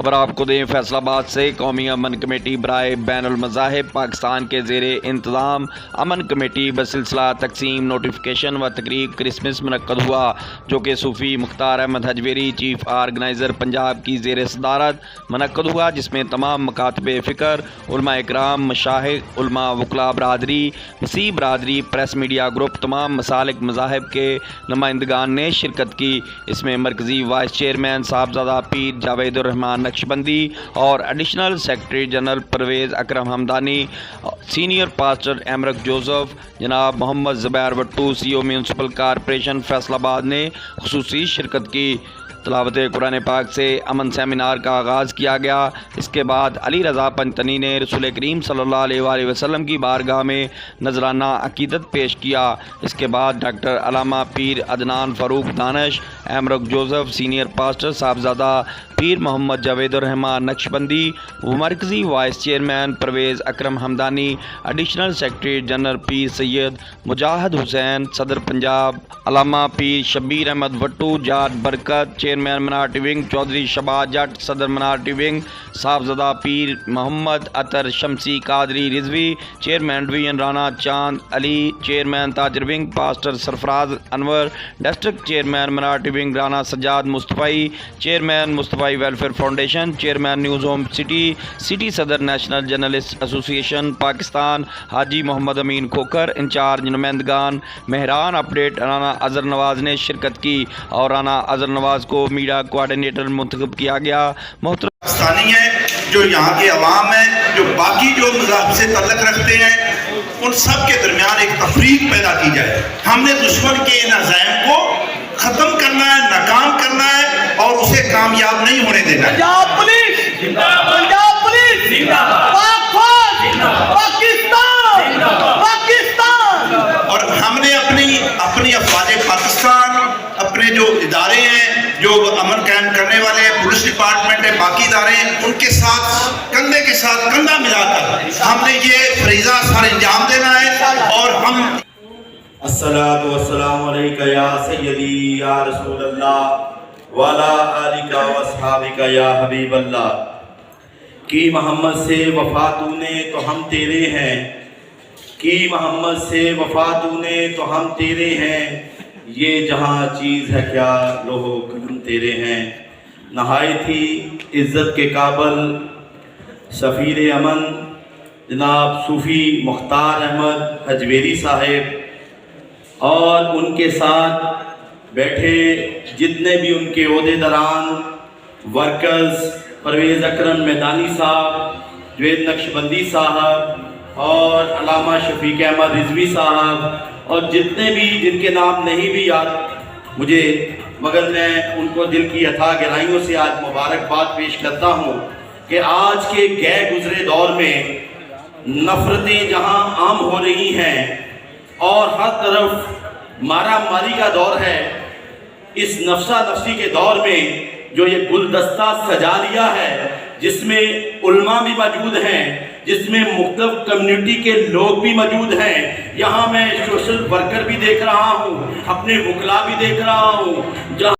खबर आपको दें, फैसलाबाद से कौमी अमन कमेटी बराए बैनुल मज़ाहिब पाकिस्तान के ज़ेरे इंतज़ाम अमन कमेटी बसिलसिला तकसीम नोटिफिकेशन व तकरीब क्रिसमस मुनक्कद हुआ, जो कि सूफ़ी मुख्तार अहमद हजवेरी चीफ आर्गनाइज़र पंजाब की ज़ेर सदारत मुनक्कद हुआ, जिसमें तमाम मकातबे फ़िक्र, उलमा इकराम, मशाइख, उलमा, वकला बरादरी, मसीह बरादरी, प्रेस मीडिया ग्रुप, तमाम मसालिक मज़ाहिब के नुमाइंदगान ने शिरकत की। इसमें मरकज़ी वाइस चेयरमैन साहबजादा पीर जावेदुर रहमान नक्शबंदी और additional secretary general Parvez Akram Hamdani, senior pastor Emmerick Joseph, जनाब Mohammad Zubair Bhattu, CO municipal corporation Faisalabad ने खुसूसी शिरकत की। तिलावत कुरान पाक से अमन सेमिनार का आगाज़ किया गया। इसके बाद अली रज़ा पंजतनी ने रसूल करीम सल्लल्लाहु अलैहि वसल्लम की बारगाह में नजराना अकीदत पेश किया। इसके बाद डॉक्टर अलामा पीर अदनान फ़ारूक दानिश, एमरक Joseph, senior pastor Sahibzada Pir Mohammad Javedur Rahman Naqshbandi, मरकज़ी vice chairman Parvez Akram Hamdani, additional secretary general Pir Syed मुजाहिद हुसैन, सदर पंजाब अलामा पीर Shabbir Ahmad Bhattu, Jat Barkat, chairman minority wing Chaudhry Shahbaz Jat, सदर minority wing Sahibzada Pir Mohammad Athar Shamsi Qadri Rizvi, chairman division Rana Chand Ali, chairman ताजर wing pastor Sarfaraz Anwar, district chairman minority wing Rana Sajjad Mustafai, chairman Mustafai welfare foundation, chairman news home city सदर national journalist association Pakistan Haji Mohammad Amin Khokhar, in charge नुमाइंदगान Mehran update Rana Azhar Nawaz ने शिरकत की और राना अजहर नवाज को मीडिया कोऑर्डिनेटर मुंतखब किया गया। पाकिस्तानी है जो यहाँ के अवाम है, जो बाकी जो मज़हब से तल्लुक़ रखते हैं, उन सब के दरमियान एक तफरीक पैदा की जाए। हमने दुश्मन के इन अज़ाइम को ख़त्म करना है, नाकाम करना है और उसे कामयाब नहीं होने देना है। पंजाब पुलिस जिंदाबाद, पंजाब पुलिस जिंदाबाद, पाकिस्तान पाकिस्तान। और हमने अपनी अफवाज पाकिस्तान, अपने जो इदारे हैं, जो अमन कायम करने वाले हैं, पुलिस डिपार्टमेंट है, बाकी इदारे हैं, उनके साथ कंधे के साथ कंधा मिलाकर हमने ये फरीज़ा सर अंजाम देना है। और हम अस्सलातु वस्सलामु अलैका या सय्यदी या रसूल अल्लाह वाला आलिका वस्हाबिका या हबीब अल्लाह। कि मोहम्मद से वफा तूने तो हम तेरे हैं, कि मोहम्मद से वफा तूने तो हम तेरे हैं, ये जहाँ चीज़ है क्या लोहो कलम तेरे हैं। नहायती इज़्ज़त के काबल सफ़ीर अमन जनाब सूफ़ी मुख्तार अहमद हजवेरी साहिब और उनके साथ बैठे जितने भी उनके ओहदेदारान, वर्कर्स, परवेज़ अकरम मैदानी साहब, जवेद नक्शबंदी साहब और अलामा शफीक अहमद रिजवी साहब और जितने भी जिनके नाम नहीं भी याद मुझे, मगर मैं उनको दिल की अथा गहराइयों से आज मुबारकबाद पेश करता हूँ कि आज के गए गुजरे दौर में नफ़रतें जहाँ आम हो रही हैं और हर तरफ मारा मारी का दौर है, इस नफ्सा नफ्सी के दौर में जो ये गुलदस्ता सजा लिया है, जिसमें उल्मा भी मौजूद हैं, जिसमें मुख्तलिफ कम्युनिटी के लोग भी मौजूद हैं। यहाँ मैं सोशल वर्कर भी देख रहा हूँ, अपने वकला भी देख रहा हूँ।